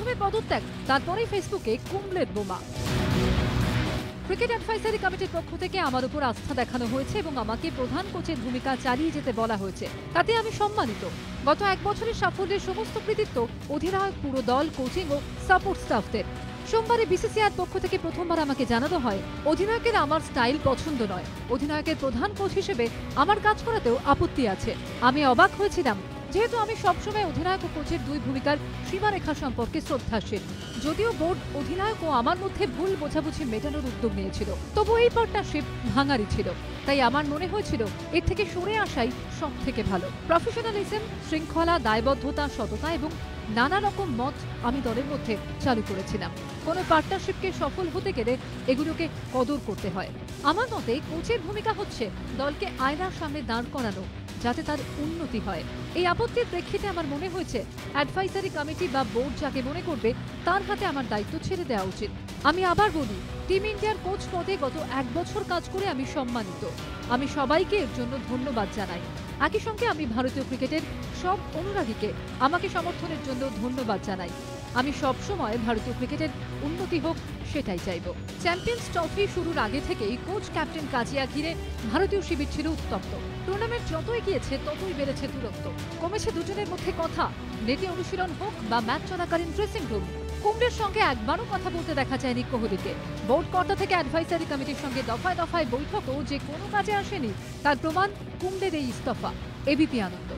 প্রথমে পদত্যাগ, তারপরেই ফেসবুকে কুম্বলের বোমা। ক্রিকেট অ্যাডভাইজারি কমিটির পক্ষ থেকে আমার উপর আস্থা দেখানো হয়েছে এবং আমাকে প্রধান কোচের ভূমিকা চালিয়ে যেতে বলা হয়েছে, তাতে আমি সম্মানিত। গত 1 বছরের সাফল্যের সমস্ত কৃতিত্ব অধিনায়ক, পুরো দল, কোচিং ও সাপোর্ট স্টাফদের। সোমবারে বিসিসিআইয়ের পক্ষ থেকে প্রথমবার আমাকে জানানো হয় অধিনায়কের আমার স্টাইল পছন্দ নয়, অধিনায়কের প্রধান কোচ হিসেবে আমার কাজ করাতেও আপত্তি আছে। আমি অবাক হয়েছিলাম, যেহেতু আমি সবসময় অধিনায়ক ও কোচের দুই ভূমিকার সীমারেখা সম্পর্কে শ্রদ্ধাশীল। যদিও বোর্ড অধিনায়ক ও আমার মধ্যে ভুল বোঝাবুঝি মেটানোর উদ্যোগ নিয়েছিল, তবু এই পার্টনারশিপ ভাঙারই ছিল। তাই আমার মনে হয়েছিল এর থেকে সরে আসাই সব থেকে ভালো। প্রফেশনালিজম, শৃঙ্খলা, দায়বদ্ধতা, সততা এবং নানা রকম মত আমি দলের মধ্যে চালু করেছিলাম। কোনো পার্টনারশিপকে সফল হতে গেলে এগুলোকে কদর করতে হয়। আমার মতে কোচের ভূমিকা হচ্ছে দলকে আয়নার সামনে দাঁড় করানো, যাতে তার উন্নতি হয়। এই আপত্তির প্রেক্ষিতে আমার মনে হয়েছে অ্যাডভাইজারি কমিটি বা বোর্ড যাকে মনে করবে তার হাতে আমার দায়িত্ব ছেড়ে দেওয়া উচিত। আমি আবার বলি, টিম ইন্ডিয়ার কোচ পদে গত 1 বছর কাজ করে আমি সম্মানিত। আমি সবাইকে এর জন্য ধন্যবাদ জানাই। একই সঙ্গে আমি ভারতীয় ক্রিকেটের সব অনুরাগীকে আমাকে সমর্থনের জন্য ধন্যবাদ জানাই। আমি সবসময় ভারতীয় ক্রিকেটের উন্নতি হোক, সেটাই চাইব। চ্যাম্পিয়ন্স ট্রফি শুরুর আগে থেকেই কোচ ক্যাপ্টেন কাজিয়া ঘিরে ভারতীয় শিবির ছিল উত্তপ্ত। টুর্নামেন্ট যত এগিয়েছে ততই বেড়েছে দূরত্ব, কমেছে দুজনের মধ্যে কথা। নেটে অনুশীলন হোক বা ম্যাচ চলাকালীন ড্রেসিং রুম, কুম্বলের সঙ্গে একবারও কথা বলতে দেখা যায়নি কোহলিকে। বোর্ড কর্তা থেকে অ্যাডভাইজারি কমিটির সঙ্গে দফায় দফায় বৈঠকও যে কোনো কাজে আসেনি, তার প্রমাণ কুম্বলের এই ইস্তফা। এবিপি আনন্দ।